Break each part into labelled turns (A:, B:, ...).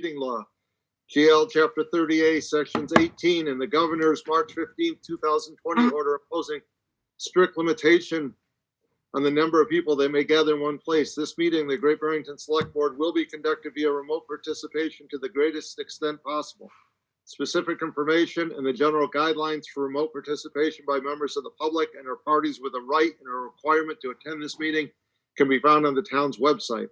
A: meeting law, GL Chapter 30A, Sections 18, and the Governor's March 15, 2020 order imposing strict limitation on the number of people that may gather in one place. This meeting, the Great Barrington Select Board, will be conducted via remote participation to the greatest extent possible. Specific information and the general guidelines for remote participation by members of the public and or parties with a right and a requirement to attend this meeting can be found on the town's website.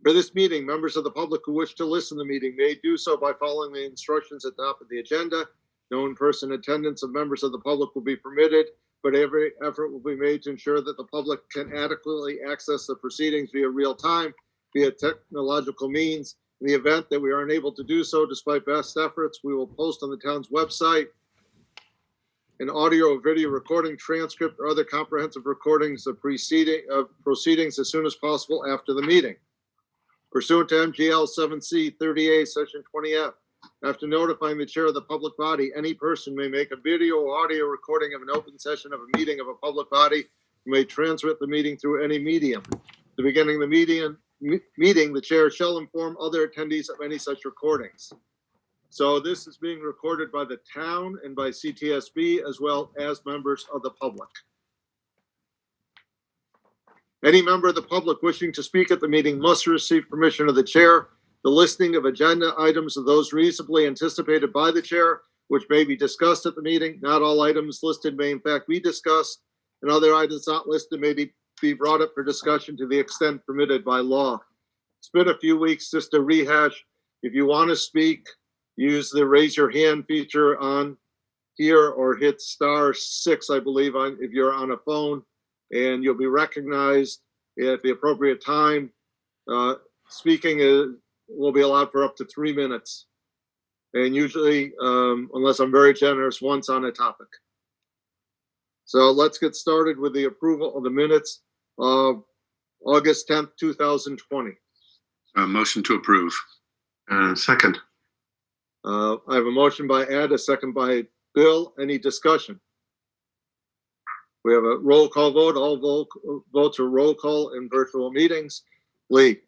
A: For this meeting, members of the public who wish to listen to the meeting may do so by following the instructions at the top of the agenda. No in-person attendance of members of the public will be permitted, but every effort will be made to ensure that the public can adequately access the proceedings via real time, via technological means. In the event that we are unable to do so, despite best efforts, we will post on the town's website an audio or video recording, transcript, or other comprehensive recordings of proceedings as soon as possible after the meeting. Pursuant to MGL 7C 30A, Section 20F, after notifying the chair of the public body, any person may make a video or audio recording of an open session of a meeting of a public body who may transmit the meeting through any medium. At the beginning of the meeting, the chair shall inform other attendees of any such recordings. So this is being recorded by the town and by CTSB as well as members of the public. Any member of the public wishing to speak at the meeting must receive permission of the chair. The listing of agenda items are those reasonably anticipated by the chair, which may be discussed at the meeting. Not all items listed may in fact be discussed, and other items not listed may be brought up for discussion to the extent permitted by law. It's been a few weeks just to rehash. If you want to speak, use the raise your hand feature on here or hit *6, I believe, if you're on a phone, and you'll be recognized at the appropriate time. Speaking will be allowed for up to 3 minutes, and usually, unless I'm very generous, once on a topic. So let's get started with the approval of the minutes of August 10th, 2020.
B: Motion to approve.
C: Second.
A: I have a motion by Ed, a second by Bill. Any discussion? We have a roll call vote. All votes are roll call in virtual meetings. Lee.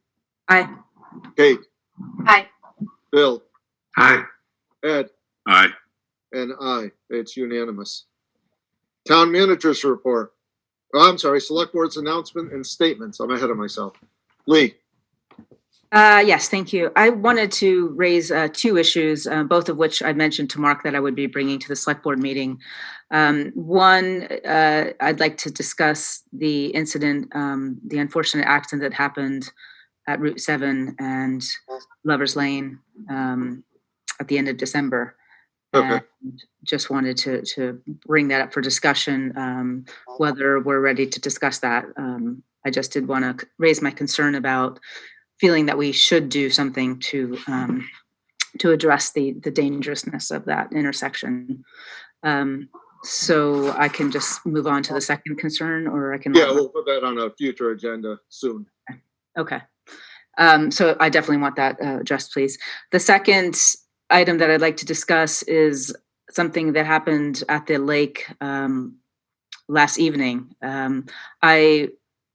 D: Aye.
A: Kate.
D: Aye.
A: Bill.
C: Aye.
A: Ed.
B: Aye.
A: And aye. It's unanimous. Town managers report. Oh, I'm sorry, select board's announcement and statements. I'm ahead of myself. Lee.
D: Yes, thank you. I wanted to raise 2 issues, both of which I mentioned to Mark that I would be bringing to the select board meeting. One, I'd like to discuss the incident, the unfortunate accident that happened at Route 7 and Lover's Lane at the end of December.
A: Okay.
D: And just wanted to bring that up for discussion, whether we're ready to discuss that. I just did want to raise my concern about feeling that we should do something to address the dangerousness of that intersection. So I can just move on to the second concern, or I can.
A: Yeah, we'll put that on a future agenda soon.
D: Okay. So I definitely want that addressed, please. The second item that I'd like to discuss is something that happened at the lake last evening. I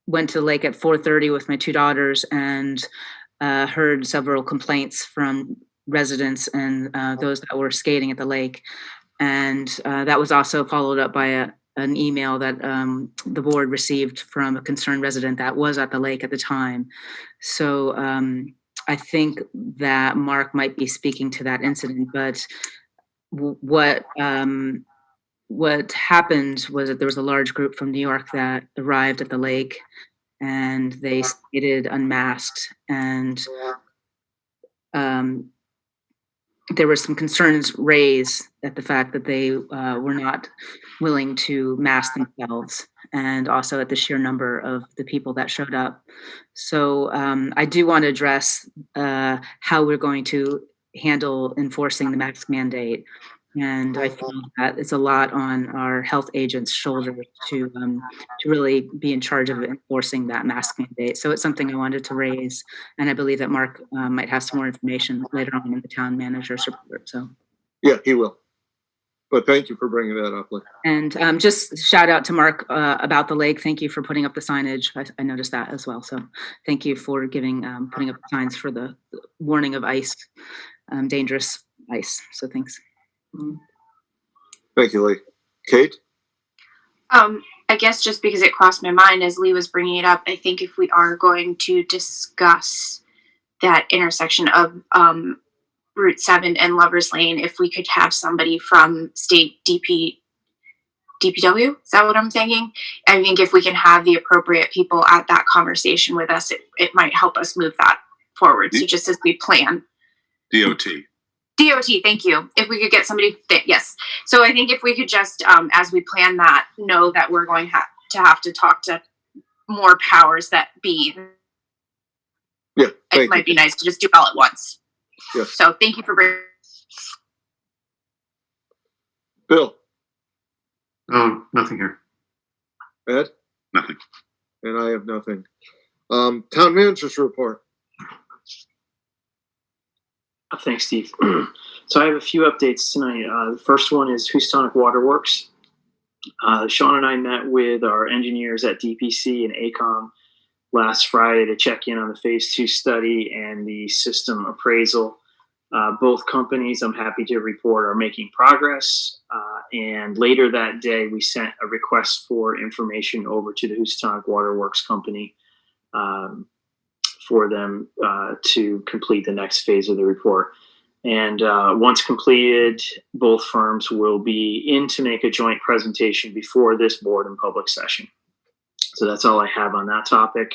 D: went to the lake at 4:30 with my 2 daughters and heard several complaints from residents and those that were skating at the lake. And that was also followed up by an email that the board received from a concerned resident that was at the lake at the time. So I think that Mark might be speaking to that incident, but what happened was that there was a large group from New York that arrived at the lake, and they skated unmasked, and there were some concerns raised at the fact that they were not willing to mask themselves, and also at the sheer number of the people that showed up. So I do want to address how we're going to handle enforcing the mask mandate. And I feel that it's a lot on our health agents' shoulders to really be in charge of enforcing that mask mandate. So it's something I wanted to raise, and I believe that Mark might have some more information later on in the town manager's report. So,
A: yeah, he will. But thank you for bringing that up, Lee.
D: And just shout out to Mark about the lake. Thank you for putting up the signage. I noticed that as well. So thank you for putting up signs for the warning of ice, dangerous ice. So thanks.
A: Thank you, Lee. Kate?
E: I guess just because it crossed my mind as Lee was bringing it up, I think if we are going to discuss that intersection of Route 7 and Lover's Lane, if we could have somebody from state DPW, is that what I'm thinking? I think if we can have the appropriate people at that conversation with us, it might help us move that forward. So just as we plan.
B: DOT.
E: Thank you. If we could get somebody fit, yes. So I think if we could just, as we plan that, know that we're going to have to talk to more powers that be.
A: Yeah,
E: it might be nice to just do it all at once.
A: Yes.
E: So thank you for bringing.
A: Bill?
C: Oh, nothing here.
A: Ed?
B: Nothing.
A: And I have nothing. Town manager's report.
F: Thanks, Steve. So I have a few updates tonight. The first one is Houstonic Waterworks. Sean and I met with our engineers at DPC and ACOM last Friday to check in on the Phase 2 study and the system appraisal. Both companies, I'm happy to report, are making progress. And later that day, we sent a request for information over to the Houstonic Waterworks company for them to complete the next phase of the report. And once completed, both firms will be in to make a joint presentation before this board in public session. So that's all I have on that topic.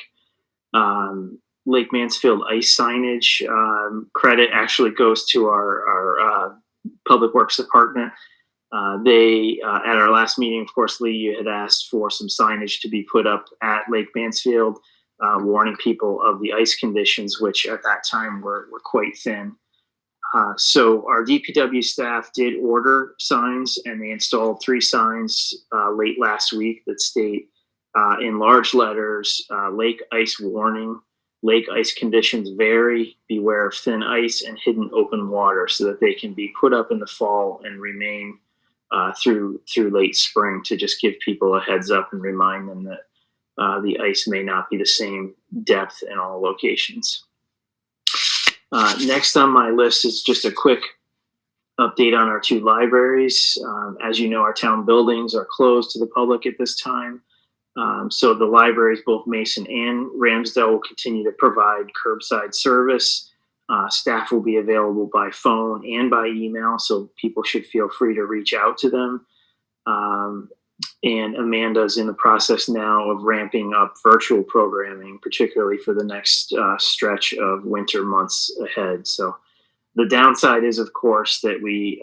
F: Lake Mansfield ice signage credit actually goes to our Public Works Department. They, at our last meeting, of course, Lee, you had asked for some signage to be put up at Lake Mansfield, warning people of the ice conditions, which at that time were quite thin. So our DPW staff did order signs, and they installed 3 signs late last week that state in large letters, lake ice warning, lake ice conditions vary, beware of thin ice and hidden open water, so that they can be put up in the fall and remain through late spring, to just give people a heads up and remind them that the ice may not be the same depth in all locations. Next on my list is just a quick update on our 2 libraries. As you know, our town buildings are closed to the public at this time. So the libraries, both Mason and Ramsdale, will continue to provide curbside service. Staff will be available by phone and by email, so people should feel free to reach out to them. And Amanda's in the process now of ramping up virtual programming, particularly for the next stretch of winter months ahead. So the downside is, of course, that we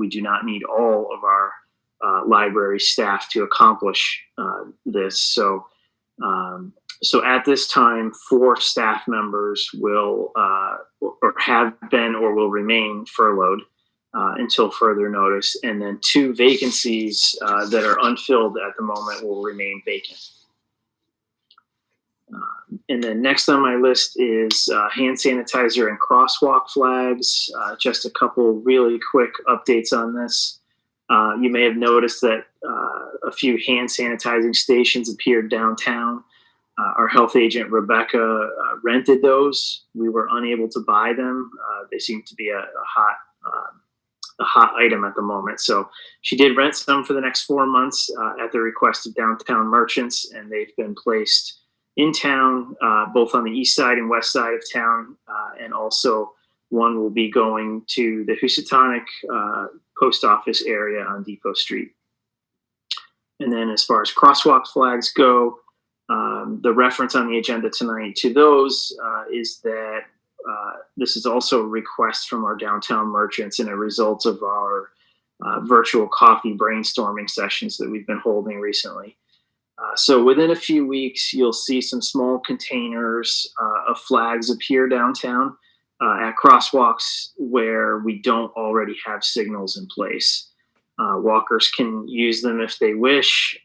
F: do not need all of our library staff to accomplish this. So at this time, 4 staff members will or have been or will remain furloughed until further notice, and then 2 vacancies that are unfilled at the moment will remain vacant. And then next on my list is hand sanitizer and crosswalk flags. Just a couple really quick updates on this. You may have noticed that a few hand sanitizing stations appeared downtown. Our health agent, Rebecca, rented those. We were unable to buy them. They seem to be a hot item at the moment. So she did rent some for the next 4 months at the request of downtown merchants, and they've been placed in town, both on the east side and west side of town, and also one will be going to the Housatonic post office area on Depot Street. And then as far as crosswalk flags go, the reference on the agenda tonight to those is that this is also a request from our downtown merchants and a result of our virtual coffee brainstorming sessions that we've been holding recently. So within a few weeks, you'll see some small containers of flags appear downtown at crosswalks where we don't already have signals in place. Walkers can use them if they wish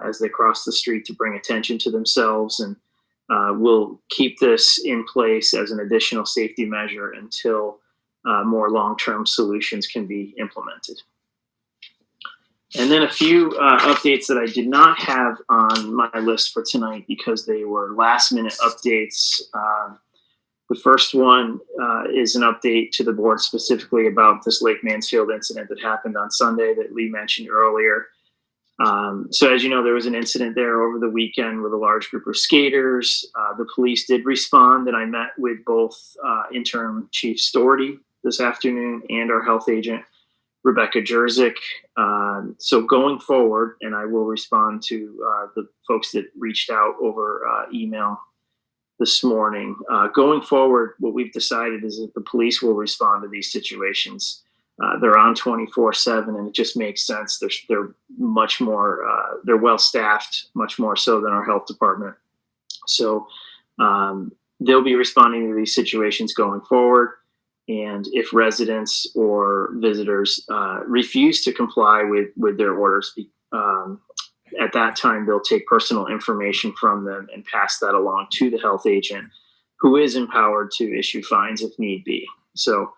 F: as they cross the street to bring attention to themselves, and we'll keep this in place as an additional safety measure until more long-term solutions can be implemented. And then a few updates that I did not have on my list for tonight because they were last minute updates. The first one is an update to the board specifically about this Lake Mansfield incident that happened on Sunday that Lee mentioned earlier. So as you know, there was an incident there over the weekend with a large group of skaters. The police did respond, and I met with both interim Chief Storty this afternoon and our health agent, Rebecca Jerzyk. So going forward, and I will respond to the folks that reached out over email this morning. Going forward, what we've decided is that the police will respond to these situations. They're on 24/7, and it just makes sense. They're much more, they're well staffed, much more so than our health department. So they'll be responding to these situations going forward. And if residents or visitors refuse to comply with their orders, at that time, they'll take personal information from them and pass that along to the health agent, who is empowered to issue fines if need be. So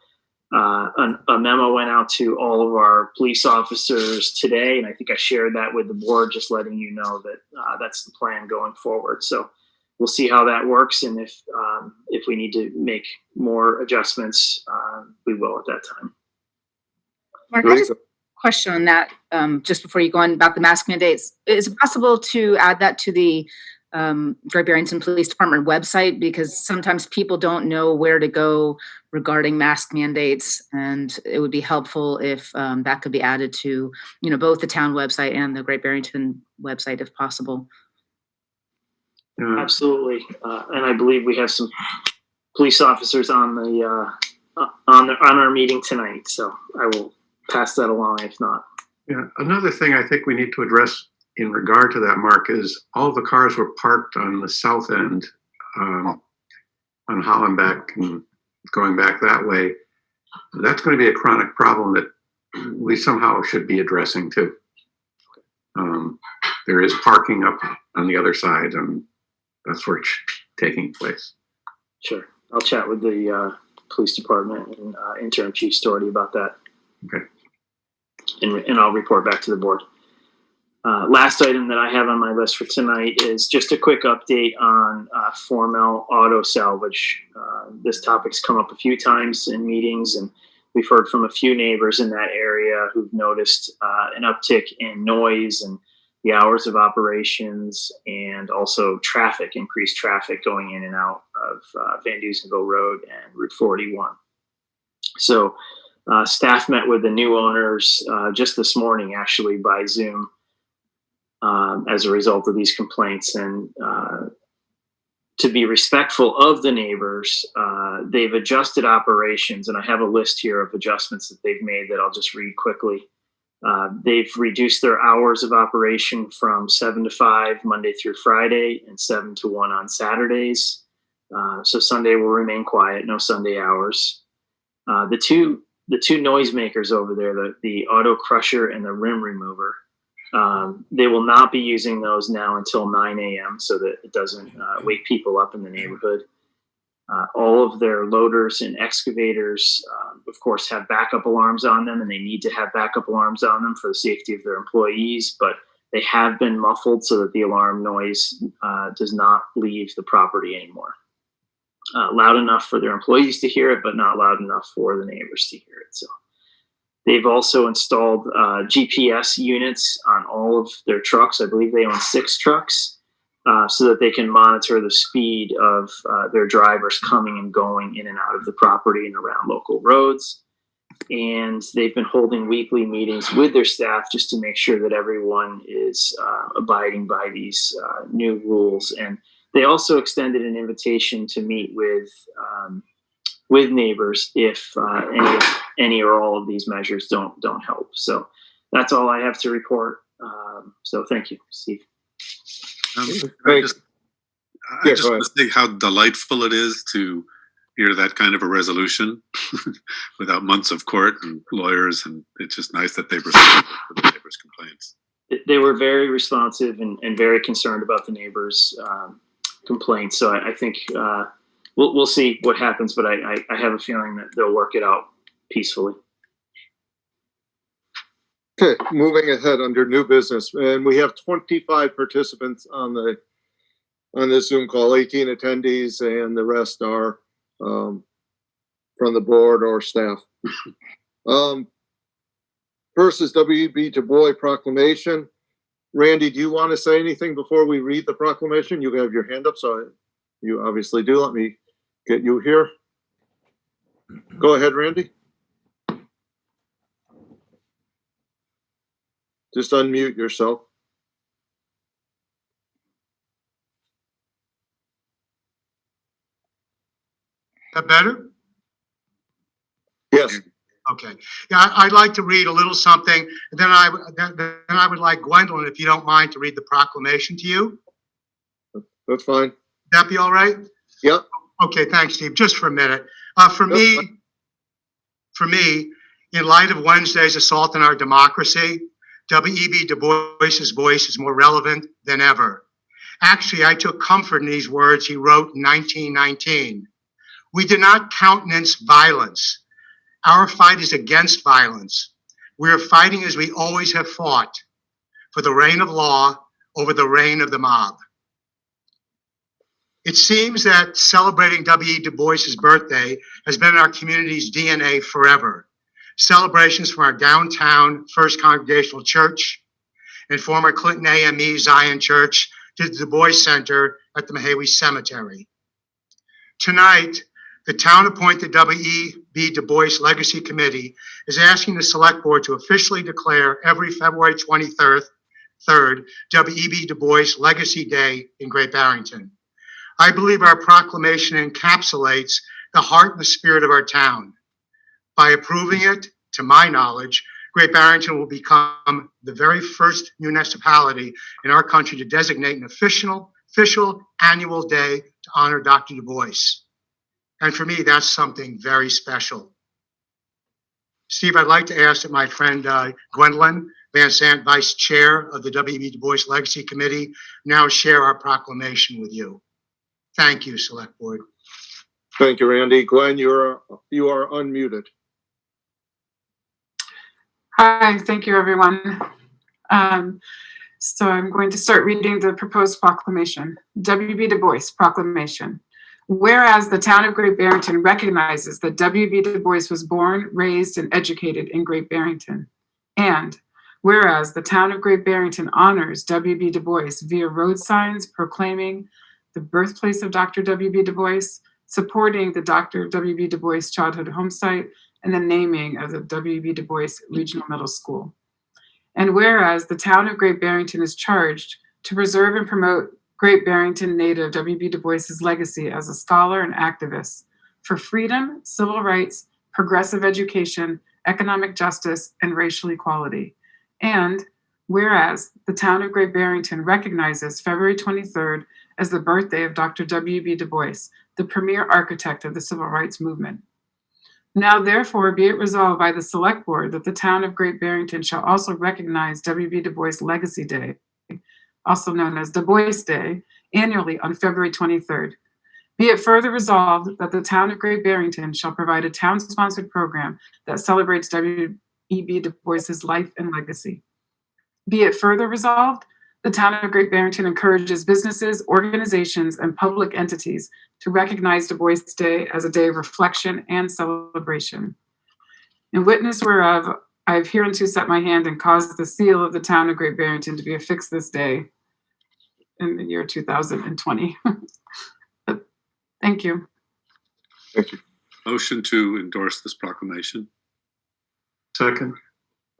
F: a memo went out to all of our police officers today, and I think I shared that with the board, just letting you know that that's the plan going forward. So we'll see how that works, and if we need to make more adjustments, we will at that time.
D: Mark, I just have a question on that, just before you go on about the mask mandates. Is it possible to add that to the Great Barrington Police Department website? Because sometimes people don't know where to go regarding mask mandates, and it would be helpful if that could be added to, both the town website and the Great Barrington website, if possible.
F: Absolutely, and I believe we have some police officers on our meeting tonight, so I will pass that along if not.
C: Yeah, another thing I think we need to address in regard to that, Mark, is all the cars were parked on the south end on Hollenbeck and going back that way. That's going to be a chronic problem that we somehow should be addressing too. There is parking up on the other side, and that's where it should be taking place.
F: Sure. I'll chat with the police department and interim Chief Storty about that.
C: Okay.
F: And I'll report back to the board. Last item that I have on my list for tonight is just a quick update on Formel Auto Salvage. This topic's come up a few times in meetings, and we've heard from a few neighbors in that area who've noticed an uptick in noise and the hours of operations, and also increased traffic going in and out of Van Dusenville Road and Route 41. So staff met with the new owners just this morning, actually, by Zoom, as a result of these complaints. And to be respectful of the neighbors, they've adjusted operations, and I have a list here of adjustments that they've made that I'll just read quickly. They've reduced their hours of operation from 7 to 5 Monday through Friday and 7 to 1 on Saturdays. So Sunday will remain quiet, no Sunday hours. The two noisemakers over there, the auto crusher and the rim remover, they will not be using those now until 9 a.m. so that it doesn't wake people up in the neighborhood. All of their loaders and excavators, of course, have backup alarms on them, and they need to have backup alarms on them for the safety of their employees, but they have been muffled so that the alarm noise does not leave the property anymore. Loud enough for their employees to hear it, but not loud enough for the neighbors to hear it. So they've also installed GPS units on all of their trucks. I believe they own 6 trucks, so that they can monitor the speed of their drivers coming and going in and out of the property and around local roads. And they've been holding weekly meetings with their staff just to make sure that everyone is abiding by these new rules. And they also extended an invitation to meet with neighbors if any or all of these measures don't help. So that's all I have to report. So thank you, Steve.
B: I just want to say how delightful it is to hear that kind of a resolution without months of court and lawyers, and it's just nice that they responded to the neighbors' complaints.
F: They were very responsive and very concerned about the neighbors' complaints. So I think we'll see what happens, but I have a feeling that they'll work it out peacefully.
A: Okay, moving ahead under new business, and we have 25 participants on this Zoom call, 18 attendees, and the rest are from the board or staff. First is W.E.B. Du Bois proclamation. Randy, do you want to say anything before we read the proclamation? You have your hand up, so you obviously do. Let me get you here. Go ahead, Randy. Just unmute yourself.
G: That better?
A: Yes.
G: Okay. Yeah, I'd like to read a little something. And then I would like Gwendolyn, if you don't mind, to read the proclamation to you.
A: That's fine.
G: Would that be all right?
A: Yep.
G: Okay, thanks, Steve. Just for a minute. For me, in light of Wednesday's assault on our democracy, W.E.B. Du Bois's voice is more relevant than ever. Actually, I took comfort in these words he wrote in 1919. We do not countenance violence. Our fight is against violence. We are fighting as we always have fought, for the reign of law over the reign of the mob. It seems that celebrating W.E. Du Bois's birthday has been in our community's DNA forever. Celebrations from our downtown First Congregational Church and former Clinton AME Zion Church to the Du Bois Center at the Mahawi Cemetery. Tonight, the town-appointed W.E.B. Du Bois Legacy Committee is asking the Select Board to officially declare every February 23rd W.E.B. Du Bois Legacy Day in Great Barrington. I believe our proclamation encapsulates the heart and the spirit of our town. By approving it, to my knowledge, Great Barrington will become the very first municipality in our country to designate an official annual day to honor Dr. Du Bois. And for me, that's something very special. Steve, I'd like to ask that my friend Gwendolyn Van Sant, Vice Chair of the W.E.B. Du Bois Legacy Committee, now share our proclamation with you. Thank you, Select Board.
A: Thank you, Randy. Gwen, you are unmuted.
H: Hi, thank you, everyone. So I'm going to start reading the proposed proclamation. W.E.B. Du Bois Proclamation. Whereas the town of Great Barrington recognizes that W.E.B. Du Bois was born, raised, and educated in Great Barrington. And whereas the town of Great Barrington honors W.E.B. Du Bois via road signs proclaiming the birthplace of Dr. W.E.B. Du Bois, supporting the Dr. W.E.B. Du Bois Childhood Home Site, and the naming of the W.E.B. Du Bois Regional Middle School. And whereas the town of Great Barrington is charged to preserve and promote Great Barrington native W.E.B. Du Bois's legacy as a scholar and activist for freedom, civil rights, progressive education, economic justice, and racial equality. And whereas the town of Great Barrington recognizes February 23rd as the birthday of Dr. W.E.B. Du Bois, the premier architect of the civil rights movement. Now, therefore, be it resolved by the Select Board that the town of Great Barrington shall also recognize W.E.B. Du Bois Legacy Day, also known as Du Bois Day, annually on February 23rd. Be it further resolved that the town of Great Barrington shall provide a town-sponsored program that celebrates W.E.B. Du Bois's life and legacy. Be it further resolved, the town of Great Barrington encourages businesses, organizations, and public entities to recognize Du Bois Day as a day of reflection and celebration. In witness whereof, I have hereunto set my hand and caused the seal of the town of Great Barrington to be affixed this day in the year 2020. Thank you.
A: Thank you.
B: Motion to endorse this proclamation.
C: Second.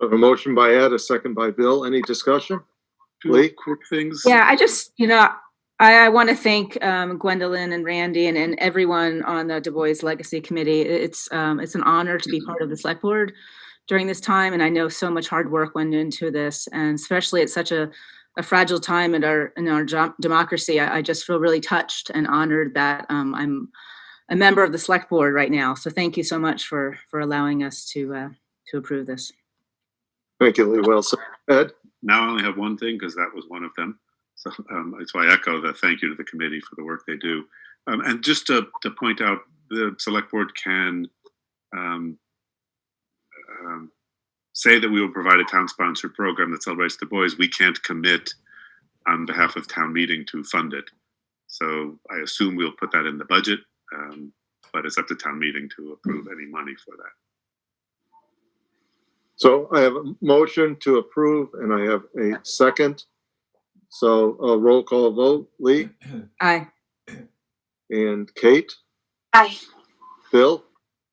A: I have a motion by Ed, a second by Bill. Any discussion?
B: Two quick things.
D: Yeah, I just, I want to thank Gwendolyn and Randy and everyone on the Du Bois Legacy Committee. It's an honor to be part of the Select Board during this time, and I know so much hard work went into this, and especially at such a fragile time in our democracy. I just feel really touched and honored that I'm a member of the Select Board right now. So thank you so much for allowing us to approve this.
A: Thank you, Lee. Well said. Ed?
B: Now I only have one thing because that was one of them. So that's why I echo the thank you to the committee for the work they do. And just to point out, the Select Board can say that we will provide a town-sponsored program that celebrates Du Bois, we can't commit on behalf of town meeting to fund it. So I assume we'll put that in the budget, but it's up to town meeting to approve any money for that.
A: So I have a motion to approve and I have a second. So a roll call vote, Lee
D: Aye.
A: and Kate,
E: Aye.
A: Bill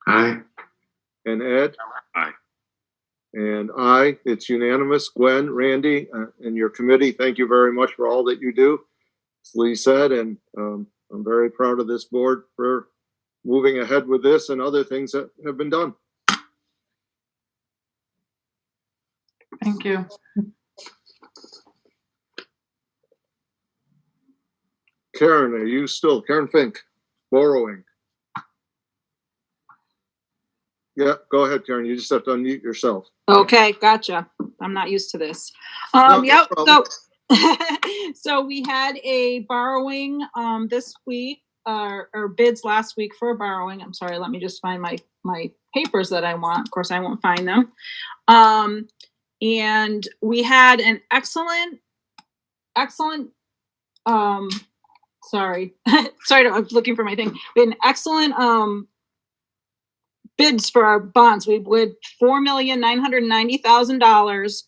C: Aye.
A: and Ed.
B: Aye.
A: And I, it's unanimous. Gwen, Randy, and your committee, thank you very much for all that you do. As Lee said, and I'm very proud of this board for moving ahead with this and other things that have been done.
H: Thank you.
A: Karen, are you still, Karen Fink, borrowing? Yeah, go ahead, Karen. You just have to unmute yourself.
I: Okay, gotcha. I'm not used to this.
A: No
I: Yep.
A: problem.
I: So we had a borrowing this week, or bids last week for a borrowing. I'm sorry, let me just find my papers that I want. Of course, I won't find them. And we had an excellent, sorry, I'm looking for my thing. We had an excellent bids for our bonds. We bid $4,990,000,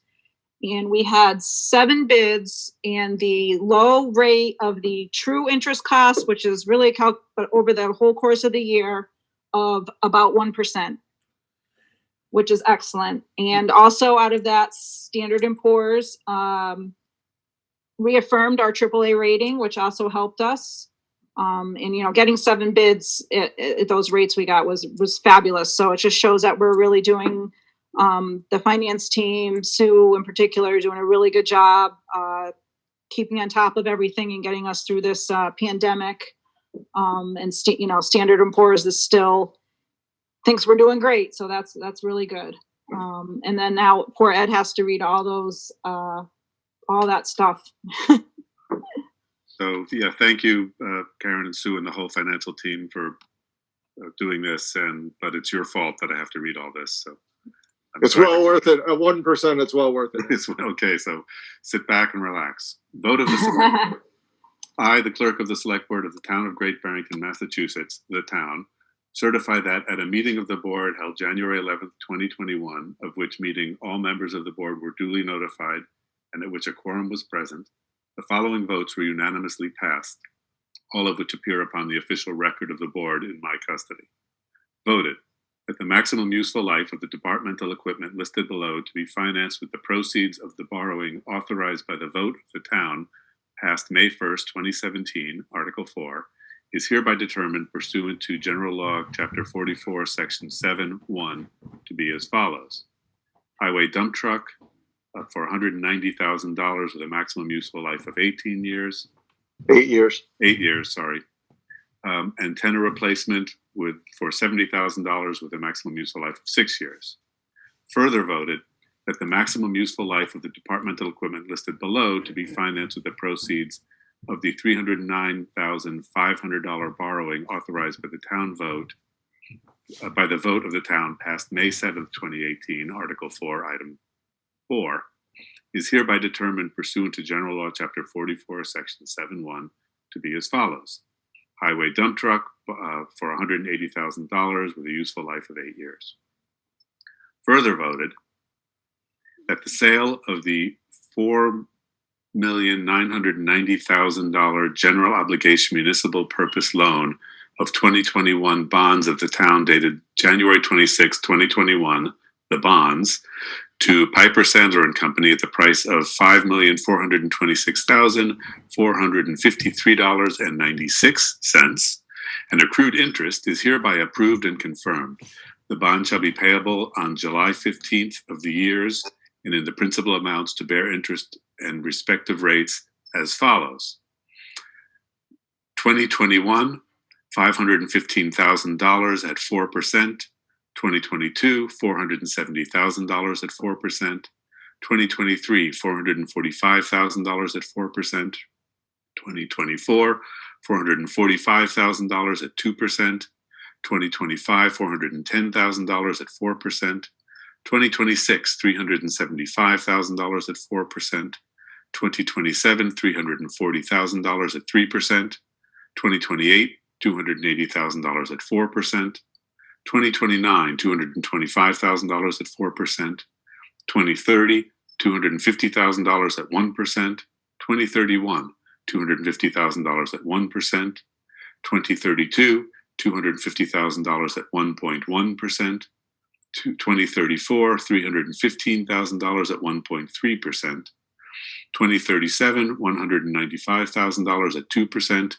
I: and we had 7 bids, and the low rate of the true interest cost, which is really but over the whole course of the year, of about 1%, which is excellent. And also out of that, Standard & Poor's reaffirmed our AAA rating, which also helped us. And getting 7 bids at those rates we got was fabulous. So it just shows that we're really doing, the finance team, Sue in particular, doing a really good job keeping on top of everything and getting us through this pandemic. And Standard & Poor's is still thinks we're doing great, so that's really good. And then now poor Ed has to read all those all that stuff.
B: So yeah, thank you, Karen and Sue and the whole financial team for doing this. But it's your fault that I have to read all this. So
A: It's well worth it. At 1%, it's well worth it.
B: It's okay. So sit back and relax. Vote of the Select Board. I, the clerk of the Select Board of the Town of Great Barrington, Massachusetts, the town, certify that at a meeting of the board held January 11th, 2021, of which meeting all members of the board were duly notified and at which a quorum was present, the following votes were unanimously passed, all of which appear upon the official record of the board in my custody. Voted that the maximum useful life of the departmental equipment listed below to be financed with the proceeds of the borrowing authorized by the vote of the town passed May 1st, 2017, Article 4, is hereby determined pursuant to General Law, Chapter 44, Section 7(1), to be as follows. Highway dump truck for $190,000 with a maximum useful life of 18 years.
A: 8 years.
B: 8 years, sorry. Antenna replacement for $70,000 with a maximum useful life of 6 years. Further voted that the maximum useful life of the departmental equipment listed below to be financed with the proceeds of the $309,500 borrowing authorized by the town vote, by the vote of the town passed May 7th, 2018, Article 4, Item 4, is hereby determined pursuant to General Law, Chapter 44, Section 7(1), to be as follows. Highway dump truck for $180,000 with a useful life of 8 years. Further voted that the sale of the $4,990,000 general obligation municipal purpose loan of 2021 bonds of the town dated January 26, 2021, the bonds, to Piper Sandler and Company at the price of $5,426,453.96, and accrued interest is hereby approved and confirmed. The bond shall be payable on July 15th of the years and in the principal amounts to bear interest and respective rates as follows. 2021, $515,000 at 4%. 2022, $470,000 at 4%. 2023, $445,000 at 4%. 2024, $445,000 at 2%. 2025, $410,000 at 4%. 2026, $375,000 at 4%. 2027, $340,000 at 3%. 2028, $280,000 at 4%. 2029, $225,000 at 4%. 2030, $250,000 at 1%. 2031, $250,000 at 1%. 2032, $250,000 at 1.1%. 2034, $315,000 at 1.3%. 2037, $195,000 at 2%.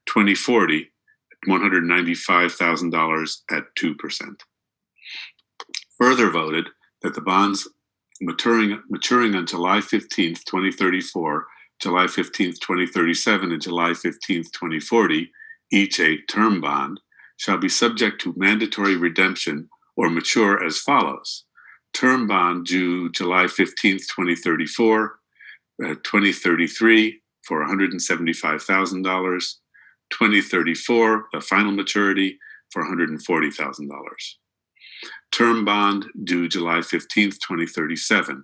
B: 2040, $195,000 at 2%. Further voted that the bonds maturing on July 15th, 2034, July 15th, 2037, and July 15th, 2040, each a term bond, shall be subject to mandatory redemption or mature as follows. Term bond due July 15th, 2034, 2033 for $175,000, 2034, the final maturity for $140,000. Term bond due July 15th, 2037,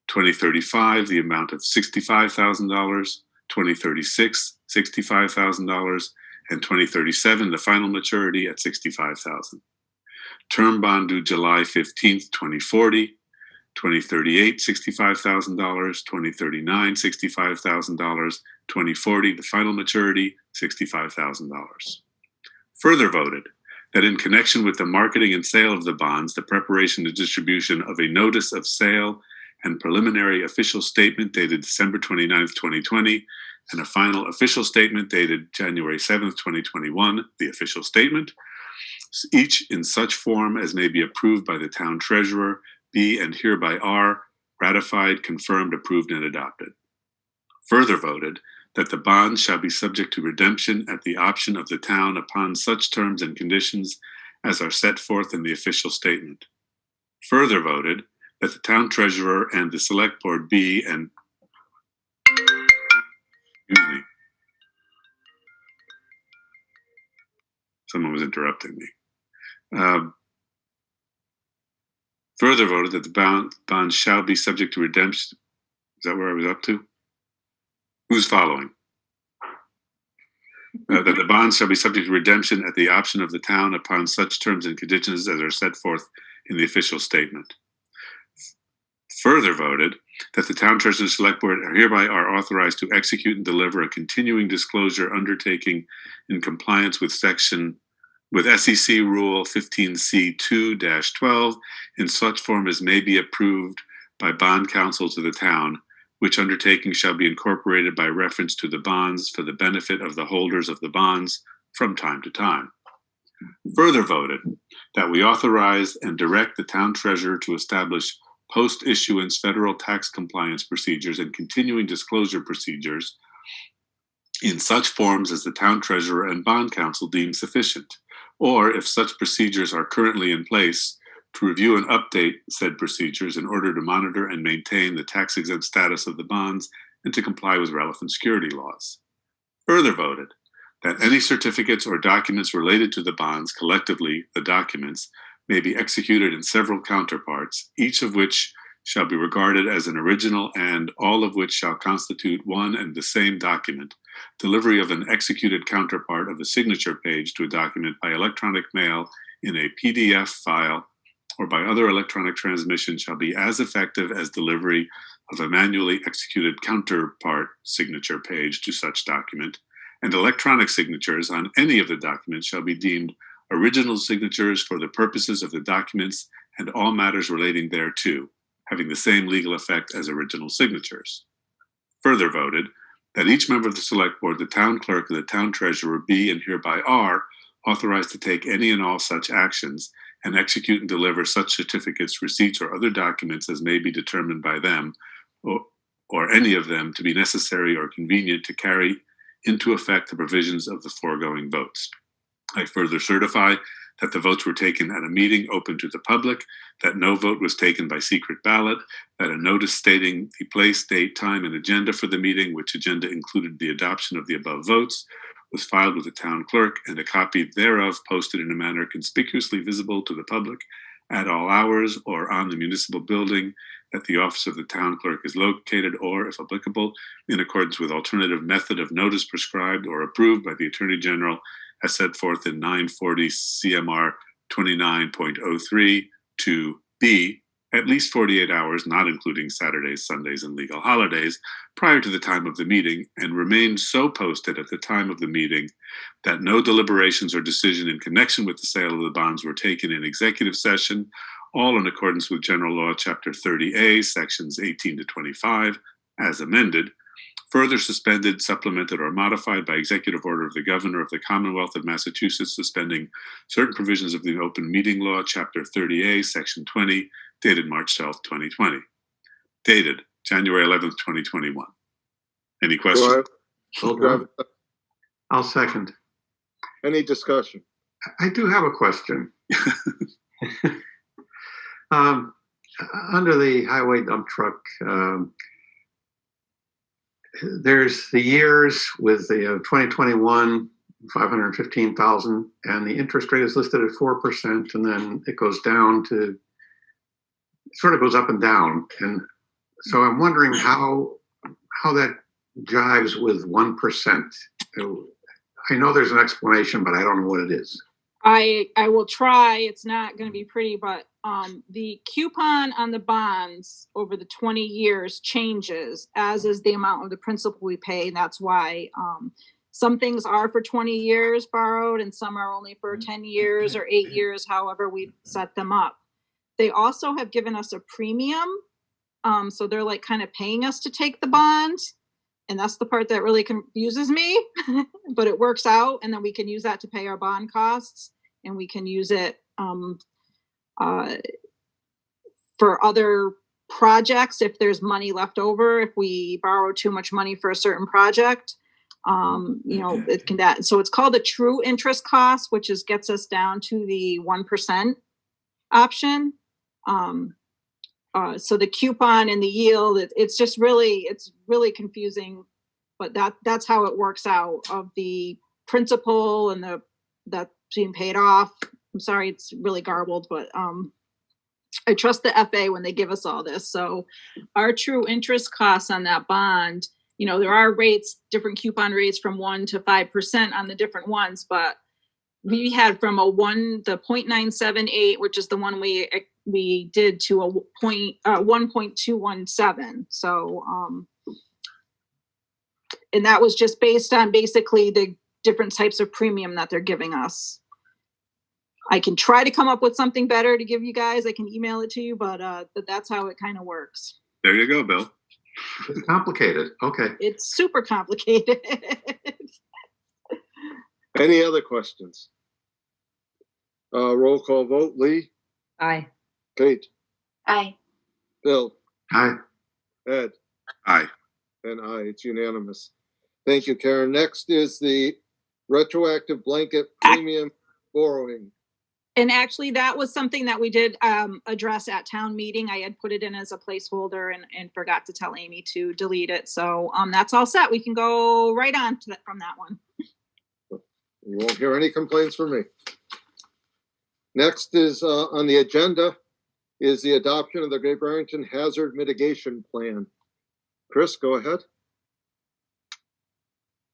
B: 2035, the amount of $65,000, 2036, $65,000, and 2037, the final maturity at $65,000. Term bond due July 15th, 2040, 2038, $65,000, 2039, $65,000, 2040, the final maturity, $65,000. Further voted that in connection with the marketing and sale of the bonds, the preparation and distribution of a notice of sale and preliminary official statement dated December 29th, 2020, and a final official statement dated January 7th, 2021, the official statement, each in such form as may be approved by the town treasurer, be and hereby are ratified, confirmed, approved, and adopted. Further voted that the bonds shall be subject to redemption at the option of the town upon such terms and conditions as are set forth in the official statement. Further voted that the town treasurer and the select board be and someone was interrupting me. Further voted that the bonds shall be subject to redemption. Is that where I was up to? Who's following? That the bonds shall be subject to redemption at the option of the town upon such terms and conditions as are set forth in the official statement. Further voted that the town treasurer and select board hereby are authorized to execute and deliver a continuing disclosure undertaking in compliance with SEC Rule 15C2-12 in such form as may be approved by bond counsel to the town, which undertaking shall be incorporated by reference to the bonds for the benefit of the holders of the bonds from time to time. Further voted that we authorize and direct the town treasurer to establish post-issuance federal tax compliance procedures and continuing disclosure procedures in such forms as the town treasurer and bond counsel deem sufficient, or if such procedures are currently in place, to review and update said procedures in order to monitor and maintain the tax-exempt status of the bonds and to comply with relevant security laws. Further voted that any certificates or documents related to the bonds, collectively the documents, may be executed in several counterparts, each of which shall be regarded as an original and all of which shall constitute one and the same document. Delivery of an executed counterpart of the signature page to a document by electronic mail in a PDF file or by other electronic transmission shall be as effective as delivery of a manually executed counterpart signature page to such document, and electronic signatures on any of the documents shall be deemed original signatures for the purposes of the documents and all matters relating thereto, having the same legal effect as original signatures. Further voted that each member of the select board, the town clerk, and the town treasurer be and hereby are authorized to take any and all such actions and execute and deliver such certificates, receipts, or other documents as may be determined by them or any of them to be necessary or convenient to carry into effect the provisions of the foregoing votes. I further certify that the votes were taken at a meeting open to the public, that no vote was taken by secret ballot, that a notice stating the place, date, time, and agenda for the meeting, which agenda included the adoption of the above votes, was filed with the town clerk, and a copy thereof posted in a manner conspicuously visible to the public at all hours or on the municipal building that the office of the town clerk is located, or, if applicable, in accordance with alternative method of notice prescribed or approved by the Attorney General as set forth in 940 CMR 29.03 to B, at least 48 hours, not including Saturdays, Sundays, and legal holidays, prior to the time of the meeting, and remain so posted at the time of the meeting that no deliberations or decision in connection with the sale of the bonds were taken in executive session, all in accordance with General Law, Chapter 30A, Sections 18 to 25, as amended, further suspended, supplemented, or modified by executive order of the Governor of the Commonwealth of Massachusetts suspending certain provisions of the Open Meeting Law, Chapter 30A, Section 20, dated March 12th, 2020. Dated January 11th, 2021. Any questions?
C: I'll second.
A: Any discussion?
C: I do have a question. Under the highway dump truck, there's the years with the 2021, 515,000, and the interest rate is listed at 4%, and then it goes down to, sort of goes up and down. And so I'm wondering how that jives with 1%. I know there's an explanation, but I don't know what it is.
I: I will try. It's not going to be pretty, but the coupon on the bonds over the 20 years changes, as is the amount of the principal we pay. And that's why some things are for 20 years borrowed and some are only for 10 years or 8 years, however we set them up. They also have given us a premium. So they're like kind of paying us to take the bond. And that's the part that really confuses me, but it works out. And then we can use that to pay our bond costs, and we can use it for other projects if there's money left over. If we borrow too much money for a certain project, it can that. So it's called a true interest cost, which gets us down to the 1% option. So the coupon and the yield, it's really confusing, but that's how it works out of the principal and that's being paid off. I'm sorry, it's really garbled, but I trust the FA when they give us all this. So our true interest costs on that bond, there are rates, different coupon rates from 1 to 5% on the different ones, but we had from the 0.978, which is the one we did, to a 1.217. So, and that was just based on basically the different types of premium that they're giving us. I can try to come up with something better to give you guys. I can email it to you, but that's how it kind of works.
B: There you go, Bill.
C: It's complicated. Okay.
I: It's super complicated.
A: Any other questions? Roll call vote. Lee?
D: Aye.
A: Kate?
E: Aye.
A: Bill?
C: Aye.
A: Ed?
B: Aye.
A: And aye. It's unanimous. Thank you, Karen. Next is the retroactive blanket premium borrowing.
I: And actually, that was something that we did address at town meeting. I had put it in as a placeholder and forgot to tell Amy to delete it. So that's all set. We can go right on to from that one.
A: You won't hear any complaints from me. Next is on the agenda is the adoption of the Great Barrington Hazard Mitigation Plan. Chris, go ahead.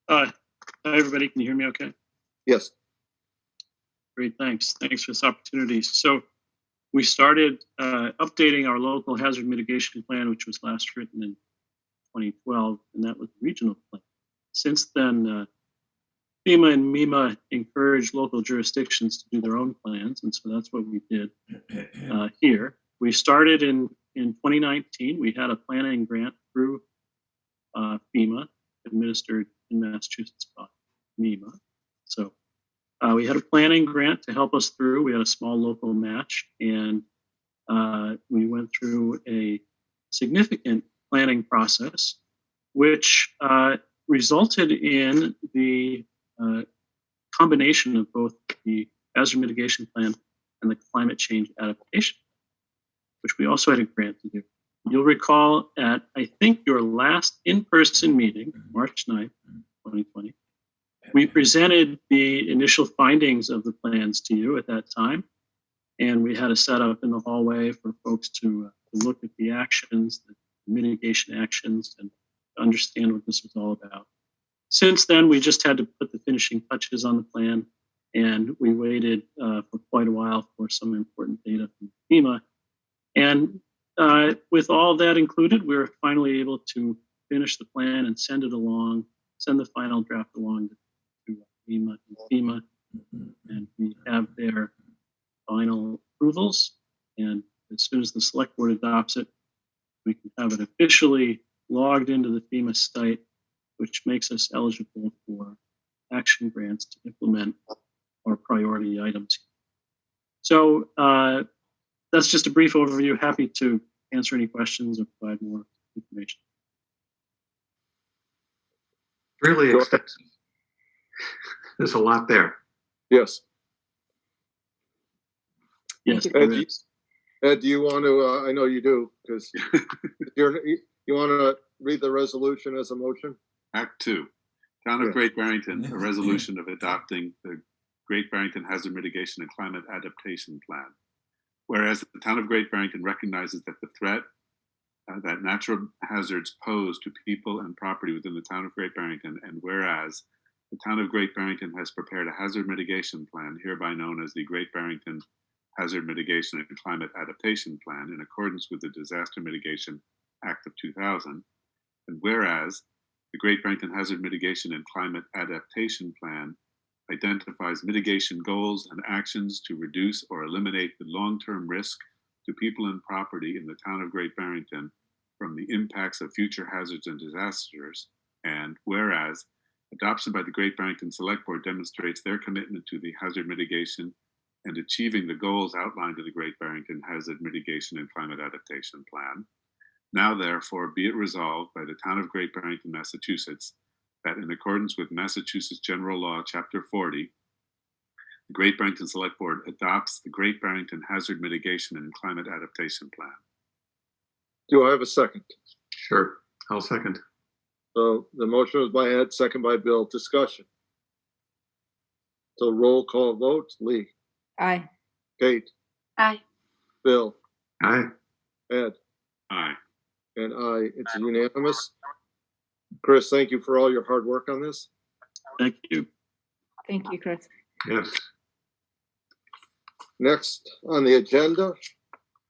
J: Hi, everybody. Can you hear me okay?
A: Yes.
J: Great, thanks. Thanks for this opportunity. So we started updating our local hazard mitigation plan, which was last written in 2012, and that was the regional plan. Since then, FEMA and MEMA encouraged local jurisdictions to do their own plans, and so that's what we did here. We started in 2019. We had a planning grant through FEMA, administered in Massachusetts by MEMA. So we had a planning grant to help us through. We had a small local match, and we went through a significant planning process, which resulted in the combination of both the hazard mitigation plan and the climate change adaptation, which we also had a grant to do. You'll recall at, I think, your last in-person meeting, March 9th, 2020, we presented the initial findings of the plans to you at that time. And we had a setup in the hallway for folks to look at the actions, the mitigation actions, and understand what this was all about. Since then, we just had to put the finishing touches on the plan, and we waited for quite a while for some important data from FEMA. And with all that included, we were finally able to finish the plan and send the final draft along to FEMA, and we have their final approvals. And as soon as the select board adopts it, we can have it officially logged into the FEMA site, which makes us eligible for action grants to implement our priority items. So that's just a brief overview. Happy to answer any questions or provide more information.
C: Really
A: Go
C: extensive. There's a lot there.
A: Yes.
J: Yes,
D: you.
J: there is.
A: Ed, do you want to, I know you do, because you want to read the resolution as a motion?
B: Act 2, Town of
A: Yeah.
B: Great Barrington, a resolution of adopting the Great Barrington Hazard Mitigation and Climate Adaptation Plan. Whereas the Town of Great Barrington recognizes that the threat that natural hazards pose to people and property within the Town of Great Barrington, and whereas the Town of Great Barrington has prepared a hazard mitigation plan, hereby known as the Great Barrington Hazard Mitigation and Climate Adaptation Plan, in accordance with the Disaster Mitigation Act of 2000, and whereas the Great Barrington Hazard Mitigation and Climate Adaptation Plan identifies mitigation goals and actions to reduce or eliminate the long-term risk to people and property in the Town of Great Barrington from the impacts of future hazards and disasters, and whereas adoption by the Great Barrington Selectboard demonstrates their commitment to the hazard mitigation and achieving the goals outlined in the Great Barrington Hazard Mitigation and Climate Adaptation Plan. Now, therefore, be it resolved by the Town of Great Barrington, Massachusetts, that in accordance with Massachusetts General Law, Chapter 40, the Great Barrington Select Board adopts the Great Barrington Hazard Mitigation and Climate Adaptation Plan.
A: Do I have a second?
C: Sure, I'll second.
A: So the motion was by Ed, second by Bill. Discussion. So roll call vote. Lee,
D: Aye.
A: Kate,
E: Aye.
A: Bill,
C: Aye.
A: Ed,
B: Aye.
A: and I. It's unanimous. Chris, thank you for all your hard work on this.
J: Thank you.
D: Thank you, Chris.
C: Yes.
A: Next on the agenda,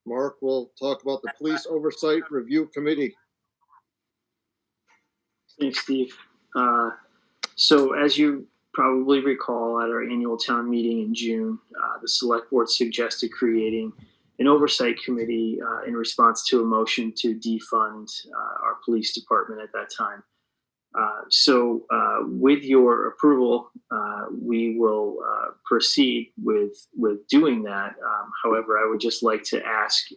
A: Mark will talk about the Police Oversight Review Committee.
F: Thanks, Steve. So as you probably recall, at our annual town meeting in June, the select board suggested creating an oversight committee in response to a motion to defund our police department at that time. So with your approval, we will proceed with doing that. However, I would just like to ask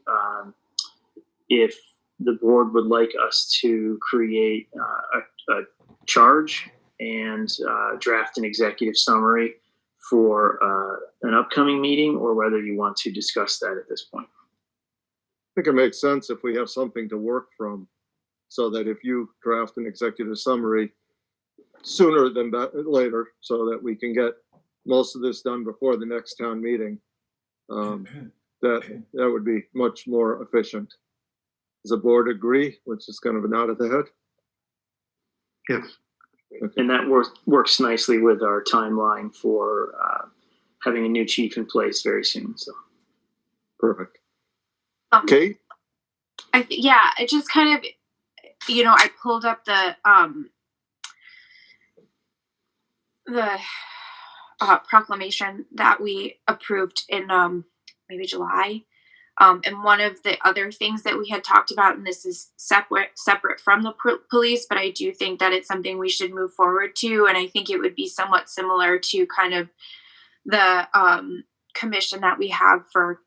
F: if the board would like us to create a charge and draft an executive summary for an upcoming meeting, or whether you want to discuss that at this point.
A: I think it makes sense if we have something to work from, so that if you draft an executive summary sooner than later, so that we can get most of this done before the next town meeting, that would be much more efficient. Does the board agree? Which is kind of a nod of the head.
C: Yes.
A: Okay.
F: And that works nicely with our timeline for having a new chief in place very soon. So
A: Perfect. Kate?
E: Yeah, it just kind of, I pulled up the proclamation that we approved in maybe July. And one of the other things that we had talked about, and this is separate from the police, but I do think that it's something we should move forward to. And I think it would be somewhat similar to kind of the commission that we have for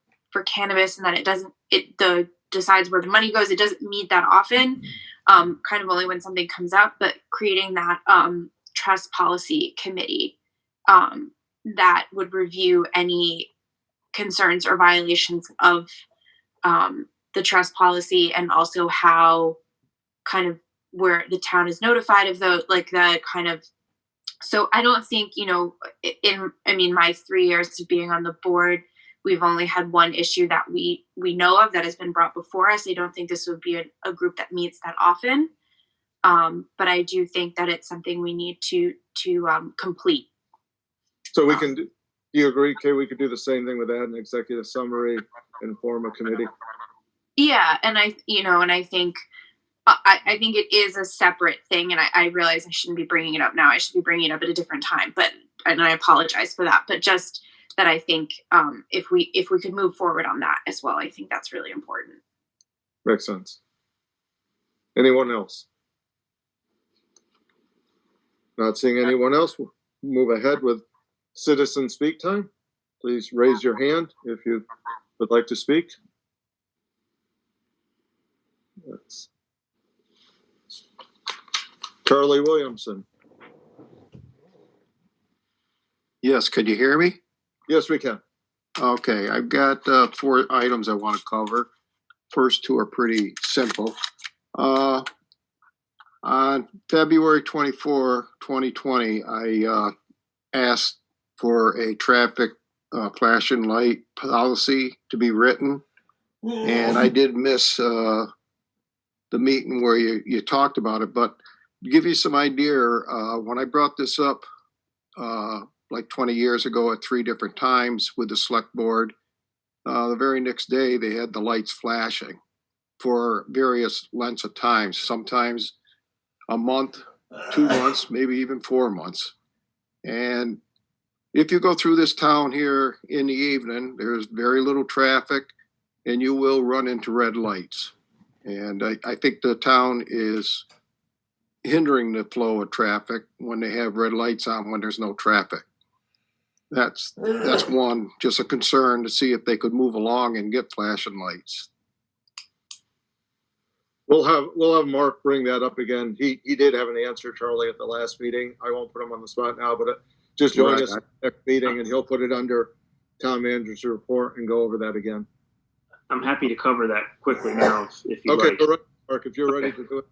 E: cannabis, and that it decides where the money goes. It doesn't meet that often, kind of only when something comes up, but creating that trust policy committee that would review any concerns or violations of the trust policy, and also how kind of where the town is notified of those, like the kind of, so I don't think, in my 3 years of being on the board, we've only had one issue that we know of that has been brought before us. I don't think this would be a group that meets that often. But I do think that it's something we need to complete.
A: So we can, do you agree, Kay, we could do the same thing with that, an executive summary and form a committee?
E: Yeah, and I think I think it is a separate thing, and I realize I shouldn't be bringing it up now. I should be bringing it up at a different time, and I apologize for that. But just that I think if we could move forward on that as well, I think that's really important.
A: Makes sense. Anyone else? Not seeing anyone else. We'll move ahead with citizen speak time. Please raise your hand if you would like to speak. That's Charlie Williamson.
K: Yes, could you hear me?
A: Yes, we can.
K: Okay, I've got 4 items I want to cover. First 2 are pretty simple. On February 24, 2020, I asked for a traffic flashing light policy to be written. And I did miss the meeting where you talked about it, but to give you some idea, when I brought this up like 20 years ago at 3 different times with the Selectboard, the very next day they had the lights flashing for various lengths of time, sometimes a month, 2 months, maybe even 4 months. And if you go through this town here in the evening, there's very little traffic and you will run into red lights. And I think the town is hindering the flow of traffic when they have red lights on when there's no traffic. That's one, just a concern to see if they could move along and get flashing lights.
A: We'll have Mark bring that up again. He did have an answer, Charlie, at the last meeting. I won't put him on the spot now, but just join us at the next meeting and he'll put it under town manager's report and go over that again.
F: I'm happy to cover that quickly now if you
A: okay,
F: like.
A: Okay, Mark, if you're ready to do it.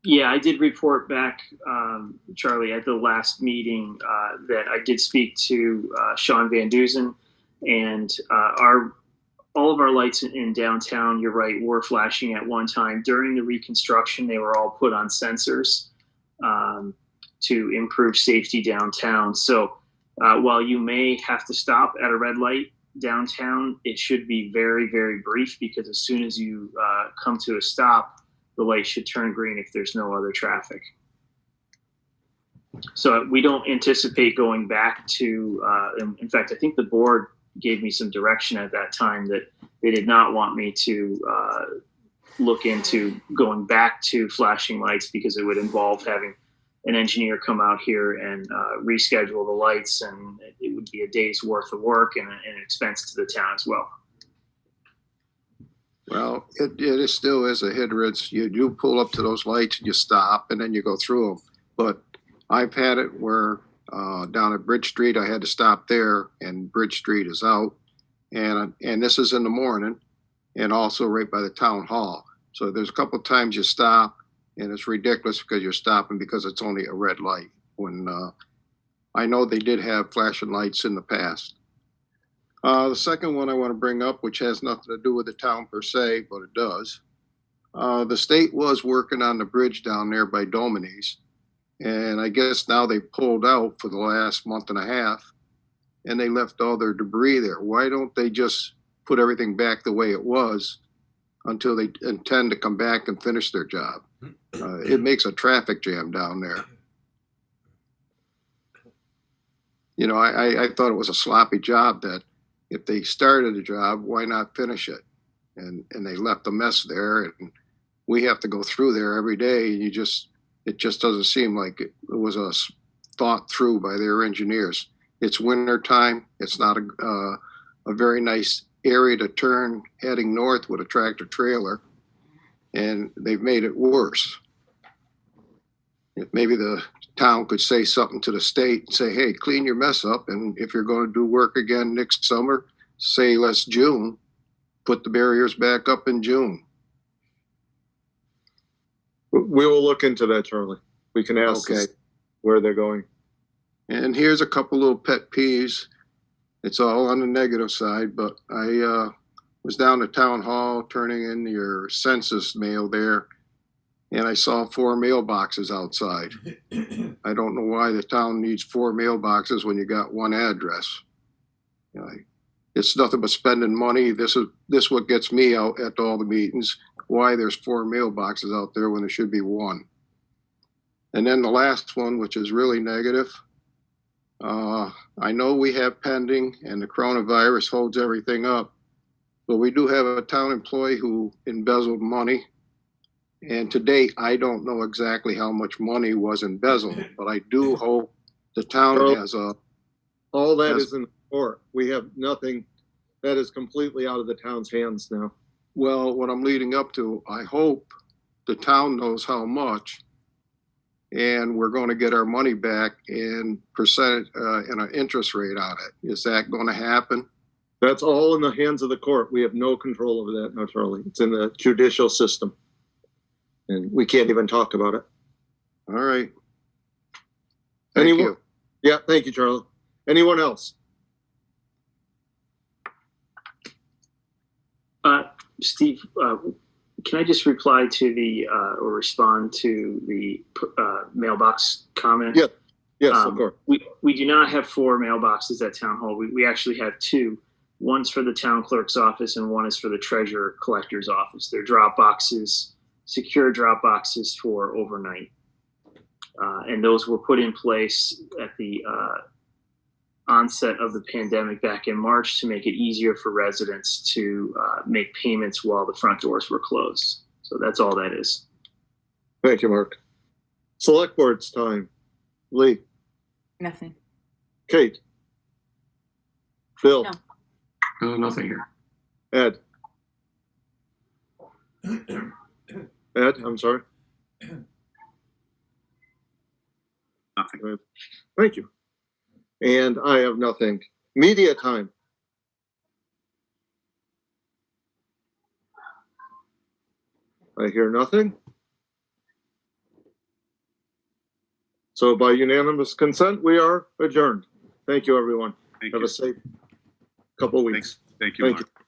F: Yeah, I did report back, Charlie, at the last meeting that I did speak to Sean Van Duzen, and all of our lights in downtown, you're right, were flashing at one time. During the reconstruction, they were all put on sensors to improve safety downtown. So while you may have to stop at a red light downtown, it should be very, very brief, because as soon as you come to a stop, the light should turn green if there's no other traffic. So we don't anticipate going back to, in fact, I think the board gave me some direction at that time that they did not want me to look into going back to flashing lights, because it would involve having an engineer come out here and reschedule the lights, and it would be a day's worth of work and an expense to the town as well.
K: Well, it still is a hindrance. You do pull up to those lights and you stop and then you go through them. But I've had it where down at Bridge Street, I had to stop there, and Bridge Street is out. And this is in the morning, and also right by the town hall. So there's a couple of times you stop, and it's ridiculous because you're stopping because it's only a red light. When I know they did have flashing lights in the past. The second one I want to bring up, which has nothing to do with the town per se, but it does. The state was working on the bridge down there by Dominy's, and I guess now they pulled out for the last month and a half, and they left all their debris there. Why don't they just put everything back the way it was until they intend to come back and finish their job? It makes a traffic jam down there. You know, I thought it was a sloppy job that if they started a job, why not finish it? And they left a mess there, and we have to go through there every day. And it just doesn't seem like it was thought through by their engineers. It's winter time. It's not a very nice area to turn heading north with a tractor trailer, and they've made it worse. If maybe the town could say something to the state and say, hey, clean your mess up, and if you're going to do work again next summer, say less June, put the barriers back up in June.
A: We will look into that, Charlie. We can ask where they're going.
K: And here's a couple little pet peeves. It's all on the negative side, but I was down to town hall turning in your census mail there, and I saw 4 mailboxes outside. I don't know why the town needs 4 mailboxes when you got 1 address. You know, it's nothing but spending money. This what gets me out at all the meetings. Why there's 4 mailboxes out there when there should be 1. And then the last one, which is really negative. I know we have pending and the coronavirus holds everything up, but we do have a town employee who embezzled money. And to date, I don't know exactly how much money was embezzled, but I do hope the town has a...
A: All that is in the court. We have nothing. That is completely out of the town's hands now.
K: Well, what I'm leading up to, I hope the town knows how much, and we're going to get our money back in percentage and an interest rate on it. Is that going to happen?
A: That's all in the hands of the court. We have no control over that now, Charlie. It's in the judicial system. And we can't even talk about it.
K: All right. Thank
A: Anyone?
K: you.
A: Yeah, thank you, Charlie. Anyone else?
F: Steve, can I just reply to the or respond to the mailbox comment?
A: Yeah. Yes, of course.
F: We do not have 4 mailboxes at town hall. We actually have 2. One's for the town clerk's office and one is for the treasurer collector's office. They're drop boxes, secure drop boxes for overnight. And those were put in place at the onset of the pandemic back in March to make it easier for residents to make payments while the front doors were closed. So that's all that is.
A: Thank you, Mark. Select board's time. Lee.
D: Nothing.
A: Kate. Bill.
D: No.
C: No, nothing here.
A: Ed. Ed, I'm sorry.
B: Nothing.
A: Thank you. And I have nothing. Media time. I hear nothing. So by unanimous consent, we are adjourned. Thank you, everyone.
B: Thank
A: Have
B: you.
A: a safe couple weeks.
B: Thank you,
A: Thank
B: Mark.
A: you.